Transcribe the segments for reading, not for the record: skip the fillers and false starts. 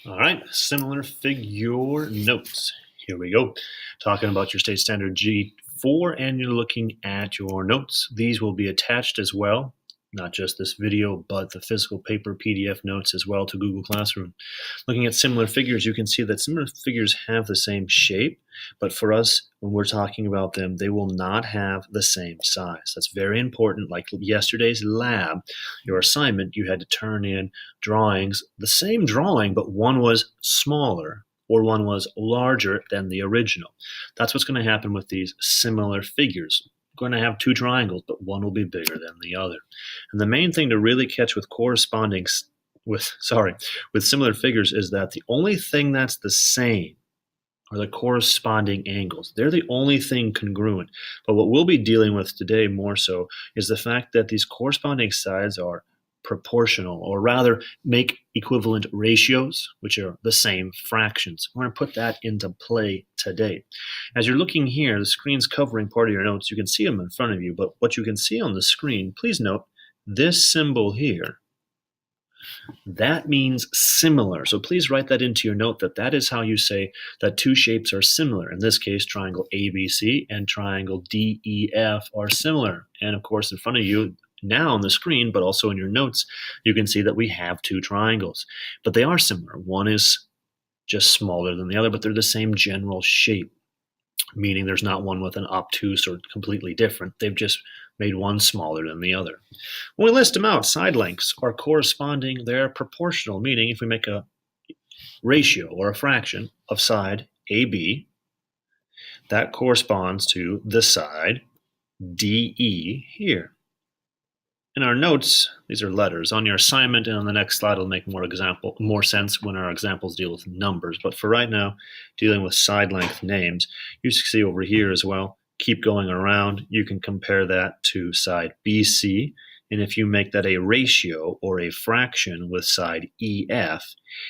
All right, similar figure notes. Here we go. Talking about your state standard G4, and you're looking at your notes. These will be attached as well, not just this video, but the physical paper PDF notes as well to Google Classroom. Looking at similar figures, you can see that similar figures have the same shape, but for us, when we're talking about them, they will not have the same size. That's very important. Like yesterday's lab, your assignment, you had to turn in drawings, the same drawing, but one was smaller or one was larger than the original. That's what's going to happen with these similar figures. We're going to have two triangles, but one will be bigger than the other. And the main thing to really catch with with similar figures is that the only thing that's the same are the corresponding angles. They're the only thing congruent. But what we'll be dealing with today more so is the fact that these corresponding sides are proportional, or rather make equivalent ratios, which are the same fractions. We're going to put that into play today. As you're looking here, the screen's covering part of your notes. You can see them in front of you, but what you can see on the screen, please note, this symbol here, that means similar. So please write that into your note that is how you say that two shapes are similar. In this case, triangle ABC and triangle DEF are similar. And of course, in front of you now on the screen, but also in your notes, you can see that we have two triangles. But they are similar. One is just smaller than the other, but they're the same general shape, meaning there's not one with an obtuse or completely different. They've just made one smaller than the other. When we list them out, side lengths are corresponding. They're proportional, meaning if we make a ratio or a fraction of side AB, that corresponds to the side DE here. In our notes, these are letters. On your assignment and on the next slide, it'll make more sense when our examples deal with numbers. But for right now, dealing with side length names, you see over here as well, keep going around. You can compare that to side BC. And if you make that a ratio or a fraction with side EF,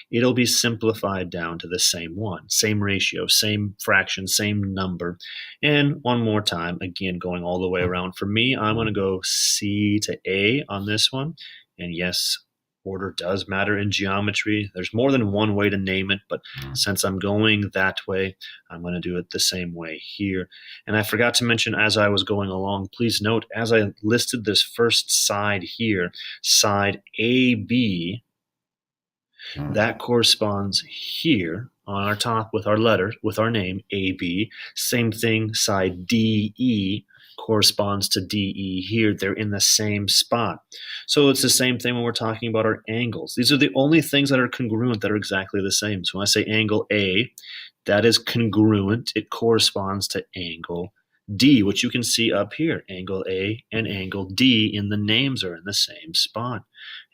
it'll be simplified down to the same one, same ratio, same fraction, same number. And one more time, again, going all the way around. For me, I'm going to go C to A on this one. And yes, order does matter in geometry. There's more than one way to name it, but since I'm going that way, I'm going to do it the same way here. And I forgot to mention as I was going along, please note, as I listed this first side here, side AB, that corresponds here on our top with our letter, with our name, AB. Same thing, side DE corresponds to DE here. They're in the same spot. So it's the same thing when we're talking about our angles. These are the only things that are congruent that are exactly the same. So when I say angle A, that is congruent. It corresponds to angle D, which you can see up here. Angle A and angle D in the names are in the same spot.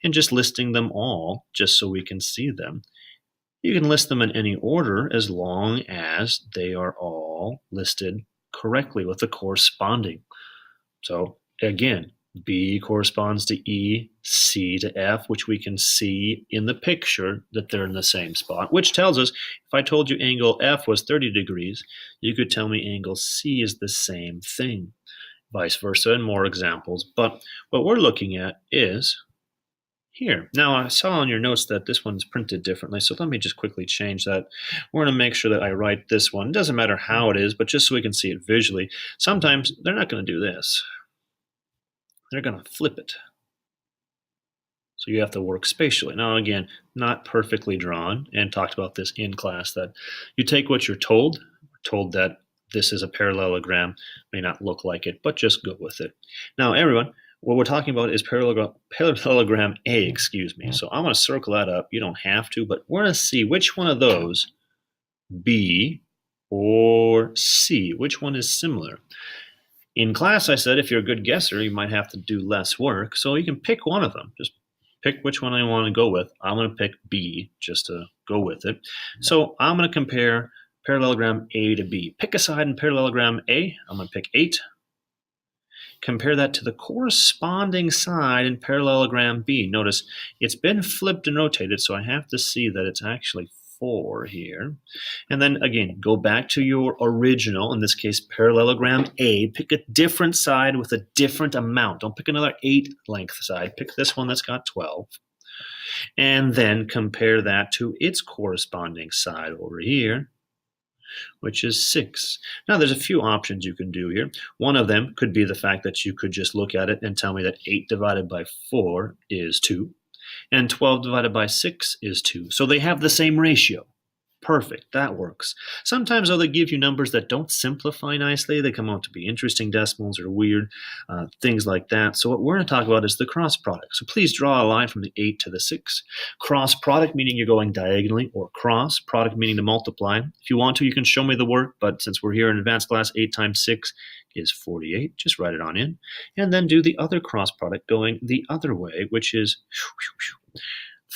And just listing them all, just so we can see them. You can list them in any order as long as they are all listed correctly with the corresponding. So again, B corresponds to E, C to F, which we can see in the picture that they're in the same spot, which tells us if I told you angle F was 30 degrees, you could tell me angle C is the same thing, vice versa, and more examples. But what we're looking at is here. Now, I saw on your notes that this one's printed differently, so let me just quickly change that. We're going to make sure that I write this one. It doesn't matter how it is, but just so we can see it visually. Sometimes they're not going to do this. They're going to flip it. So you have to work spatially. Now, again, not perfectly drawn, and talked about this in class, that you take what you're told that this is a parallelogram, may not look like it, but just go with it. Now, everyone, what we're talking about is Parallelogram A, excuse me. So I'm going to circle that up. You don't have to, but we're going to see which one of those, B or C, which one is similar. In class, I said if you're a good guesser, you might have to do less work. So you can pick one of them. Just pick which one I want to go with. I'm going to pick B just to go with it. So I'm going to compare Parallelogram A to B. Pick a side in Parallelogram A. I'm going to pick 8. Compare that to the corresponding side in Parallelogram B. Notice it's been flipped and rotated, so I have to see that it's actually 4 here. And then again, go back to your original, in this case, Parallelogram A. Pick a different side with a different amount. Don't pick another 8 length side. Pick this one that's got 12. and then compare that to its corresponding side over here, which is 6. Now, there's a few options you can do here. One of them could be the fact that you could just look at it and tell me that 8 divided by 4 is 2, and 12 divided by 6 is 2. So they have the same ratio. Perfect, that works. Sometimes, though, they give you numbers that don't simplify nicely. They come out to be interesting decimals or weird, things like that. So what we're going to talk about is the cross product. So please draw a line from the 8 to the 6. Cross product meaning you're going diagonally, or cross product meaning to multiply. If you want to, you can show me the work, but since we're here in advanced class, 8 times 6 is 48. Just write it on in. And then do the other cross product going the other way, which is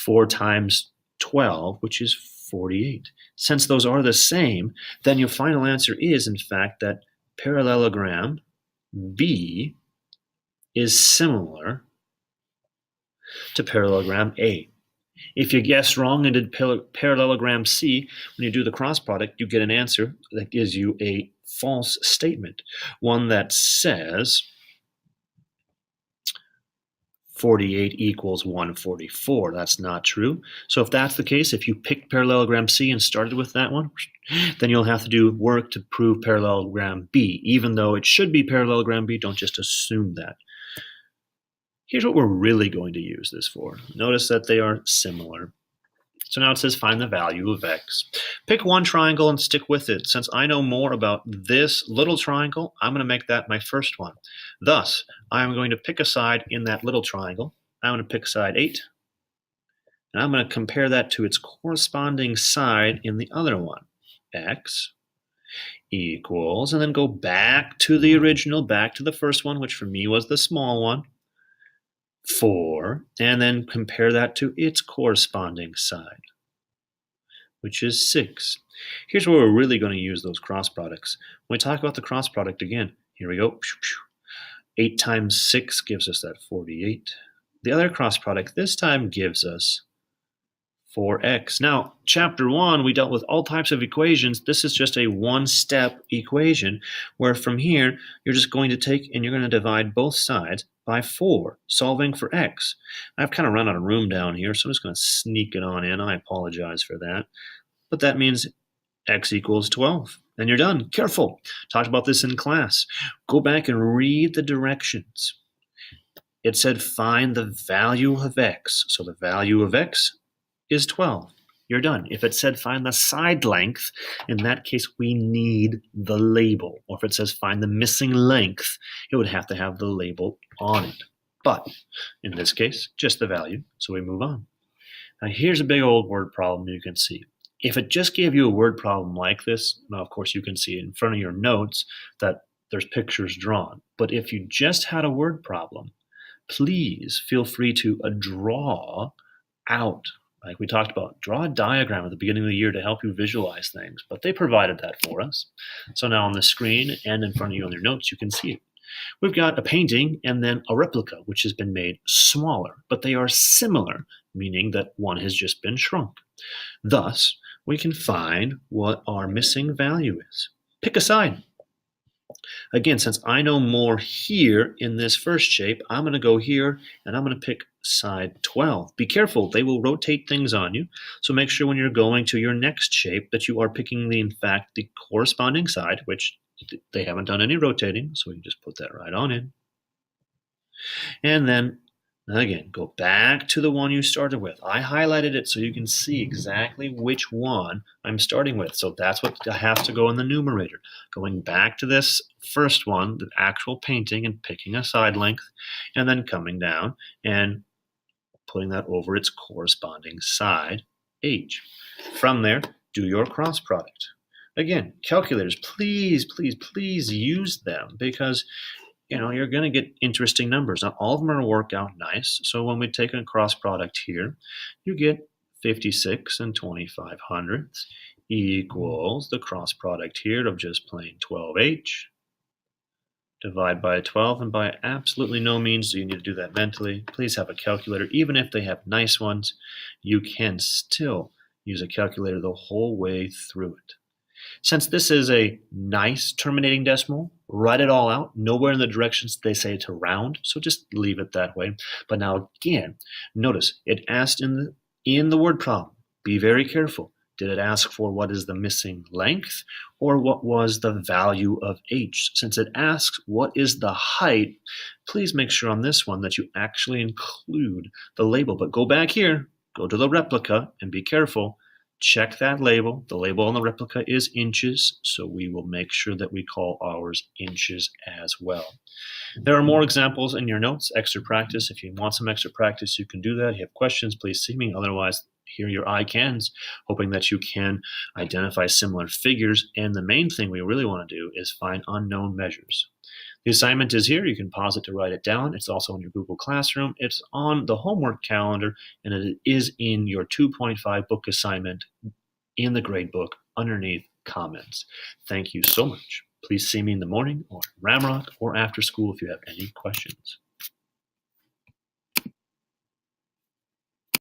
4 times 12, which is 48. Since those are the same, then your final answer is, in fact, that parallelogram B is similar to parallelogram A. If you guessed wrong and did parallelogram C, when you do the cross product, you get an answer that gives you a false statement, one that says 48 equals 144. That's not true. So if that's the case, if you picked parallelogram C and started with that one, then you'll have to do work to prove parallelogram B. Even though it should be parallelogram B, don't just assume that. Here's what we're really going to use this for. Notice that they are similar. So now it says find the value of x. Pick one triangle and stick with it. Since I know more about this little triangle, I'm going to make that my first one. Thus, I'm going to pick a side in that little triangle. I'm going to pick side 8. And I'm going to compare that to its corresponding side in the other one. X equals, and then go back to the original, back to the first one, which for me was the small one. 4, and then compare that to its corresponding side, which is 6. Here's where we're really going to use those cross products. When we talk about the cross product again, here we go. 8 times 6 gives us that 48. The other cross product this time gives us 4x. Now, chapter 1, we dealt with all types of equations. This is just a one-step equation where from here, you're just going to take and you're going to divide both sides by 4, solving for x. I've kind of run out of room down here, so I'm just going to sneak it on in. I apologize for that. But that means x equals 12. And you're done. Careful. Talked about this in class. Go back and read the directions. It said find the value of x. So the value of x is 12. You're done. If it said find the side length, in that case, we need the label. Or if it says find the missing length, it would have to have the label on it. But in this case, just the value. So we move on. Now here's a big old word problem you can see. If it just gave you a word problem like this, now of course you can see in front of your notes that there's pictures drawn. But if you just had a word problem, please feel free to draw out, like we talked about, draw a diagram at the beginning of the year to help you visualize things. But they provided that for us. So now on the screen and in front of you on your notes, you can see it. We've got a painting and then a replica, which has been made smaller, but they are similar, meaning that one has just been shrunk. Thus, we can find what our missing value is. Pick a side. Again, since I know more here in this first shape, I'm going to go here and I'm going to pick side 12. Be careful, they will rotate things on you. So make sure when you're going to your next shape that you are picking, in fact, the corresponding side, which they haven't done any rotating. So we can just put that right on in. And then again, go back to the one you started with. I highlighted it so you can see exactly which one I'm starting with. So that's what has to go in the numerator. Going back to this first one, the actual painting, and picking a side length, and then coming down and putting that over its corresponding side, h. From there, do your cross product. Again, calculators, please, please, please use them because you're going to get interesting numbers. Not all of them are going to work out nice. So when we take a cross product here, you get 56 and 25/100 equals the cross product here of just plain 12h. Divide by 12, and by absolutely no means do you need to do that mentally. Please have a calculator. Even if they have nice ones, you can still use a calculator the whole way through it. Since this is a nice terminating decimal, write it all out. Nowhere in the directions they say to round, so just leave it that way. But now again, notice it asked in the word problem. Be very careful. Did it ask for what is the missing length or what was the value of h? Since it asks what is the height, please make sure on this one that you actually include the label. But go back here, go to the replica, and be careful. Check that label. The label on the replica is inches, so we will make sure that we call ours inches as well. There are more examples in your notes, extra practice. If you want some extra practice, you can do that. If you have questions, please see me. Otherwise, here are your I cans, hoping that you can identify similar figures. And the main thing we really want to do is find unknown measures. The assignment is here. You can pause it to write it down. It's also in your Google Classroom. It's on the homework calendar, and it is in your 2.5 book assignment in the grade book underneath comments. Thank you so much. Please see me in the morning or Ramrock or after school if you have any questions.